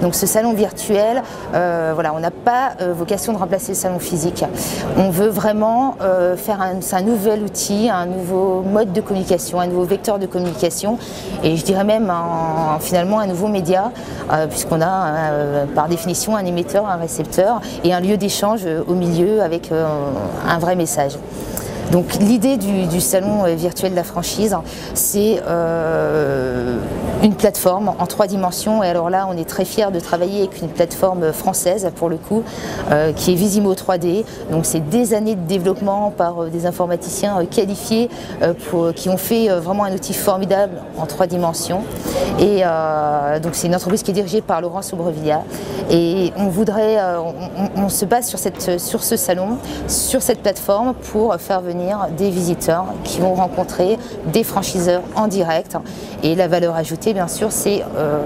Donc ce salon virtuel, voilà, on n'a pas vocation de remplacer le salon physique. On veut vraiment faire un nouvel outil, un nouveau mode de communication, un nouveau vecteur de communication et je dirais même finalement un nouveau média puisqu'on a par définition un émetteur, un récepteur et un lieu d'échange au milieu avec un vrai message. Donc l'idée du salon virtuel de la franchise, c'est une plateforme en 3 dimensions et alors là on est très fiers de travailler avec une plateforme française pour le coup qui est Visimo 3D. Donc c'est des années de développement par des informaticiens qualifiés qui ont fait vraiment un outil formidable en 3 dimensions et donc c'est une entreprise qui est dirigée par Laurent Sobrevilla et on voudrait, on se base sur ce salon, sur cette plateforme pour faire venir des visiteurs qui vont rencontrer des franchiseurs en direct et la valeur ajoutée bien sûr c'est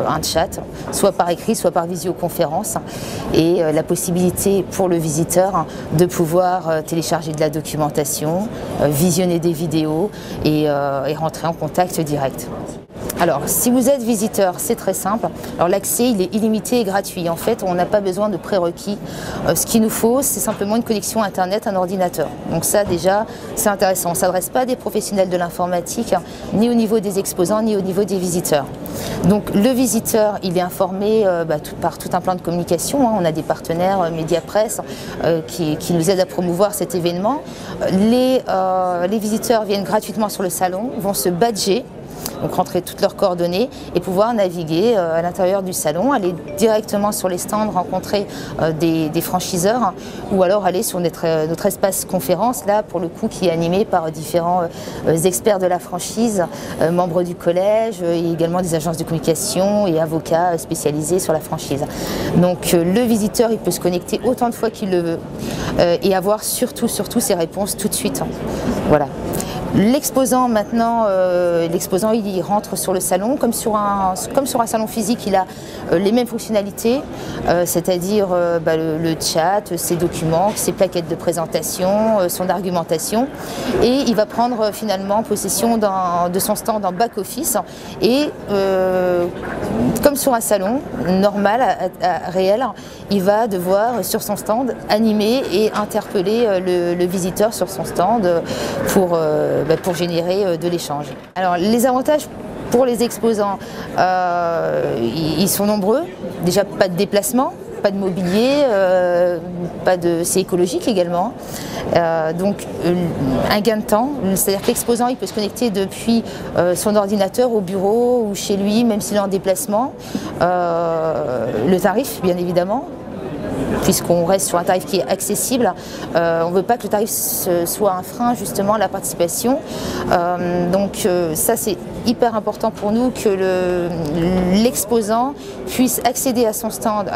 un chat, soit par écrit, soit par visioconférence et la possibilité pour le visiteur de pouvoir télécharger de la documentation, visionner des vidéos et rentrer en contact direct. Alors, si vous êtes visiteur, c'est très simple. Alors, l'accès, il est illimité et gratuit. En fait, on n'a pas besoin de prérequis. Ce qu'il nous faut, c'est simplement une connexion Internet, un ordinateur. Donc ça, déjà, c'est intéressant. On ne s'adresse pas à des professionnels de l'informatique, ni au niveau des exposants, ni au niveau des visiteurs. Donc, le visiteur, il est informé par tout un plan de communication. On a des partenaires médias presse qui nous aident à promouvoir cet événement. Les visiteurs viennent gratuitement sur le salon, vont se badger. Donc rentrer toutes leurs coordonnées et pouvoir naviguer à l'intérieur du salon, aller directement sur les stands, rencontrer des franchiseurs ou alors aller sur notre espace conférence, là pour le coup qui est animé par différents experts de la franchise, membres du collège et également des agences de communication et avocats spécialisés sur la franchise. Donc le visiteur il peut se connecter autant de fois qu'il le veut et avoir surtout ses réponses tout de suite. Voilà. L'exposant maintenant, l'exposant il rentre sur le salon comme sur un salon physique, il a les mêmes fonctionnalités, c'est-à-dire le chat, ses documents, ses plaquettes de présentation, son argumentation et il va prendre finalement possession de son stand en back-office et comme sur un salon normal, réel, il va devoir sur son stand animer et interpeller le visiteur sur son stand pour générer de l'échange. Alors les avantages pour les exposants, ils sont nombreux. Déjà pas de déplacement, pas de mobilier, c'est écologique également. Donc un gain de temps, c'est-à-dire que l'exposant il peut se connecter depuis son ordinateur au bureau ou chez lui, même s'il est en déplacement. Le tarif bien évidemment, puisqu'on reste sur un tarif qui est accessible. On ne veut pas que le tarif soit un frein justement à la participation. Donc ça c'est hyper important pour nous que l'exposant puisse accéder à son stand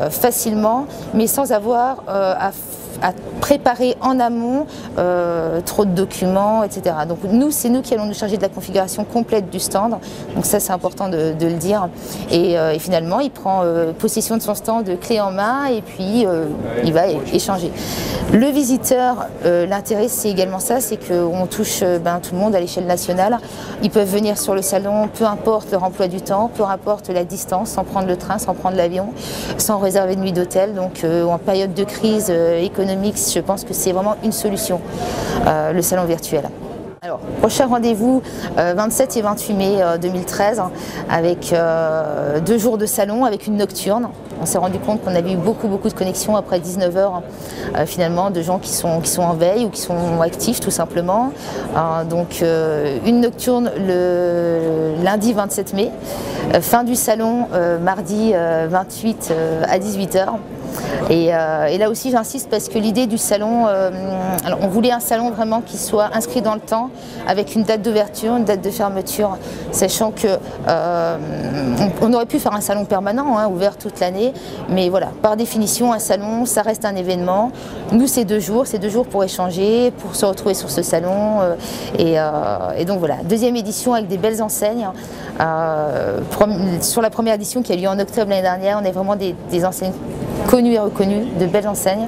facilement, mais sans avoir à préparer en amont trop de documents, etc. Donc c'est nous qui allons nous charger de la configuration complète du stand. Donc ça c'est important de le dire. Et finalement il prend possession de son stand de clé en main et puis il va échanger. Le visiteur, l'intérêt c'est également ça, c'est qu'on touche tout le monde à l'échelle nationale. Ils peuvent venir sur le salon, peu importe leur emploi du temps, peu importe la distance, sans prendre le train, sans prendre l'avion, sans réserver de nuit d'hôtel. Donc en période de crise économique, je pense que c'est vraiment une solution, le salon virtuel. Alors, prochain rendez-vous 27 et 28 mai 2013 avec 2 jours de salon avec une nocturne. On s'est rendu compte qu'on avait eu beaucoup de connexions après 19 h finalement de gens qui sont en veille ou qui sont actifs tout simplement. Donc une nocturne le lundi 27 mai, fin du salon mardi 28 à 18 h. Et là aussi j'insiste parce que l'idée du salon, alors on voulait un salon vraiment qui soit inscrit dans le temps avec une date d'ouverture, une date de fermeture, sachant que on aurait pu faire un salon permanent, ouvert toute l'année, mais voilà, par définition un salon ça reste un événement. Nous c'est 2 jours pour échanger, pour se retrouver sur ce salon et donc voilà, 2e édition avec des belles enseignes. Sur la première édition qui a eu lieu en octobre l'année dernière, on a vraiment des enseignes connues et reconnues, de belles enseignes.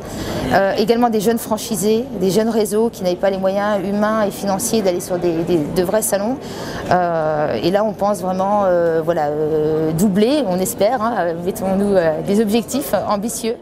Également des jeunes franchisés, des jeunes réseaux qui n'avaient pas les moyens humains et financiers d'aller sur de vrais salons. Et là, on pense vraiment doubler, on espère, hein, mettons-nous des objectifs ambitieux.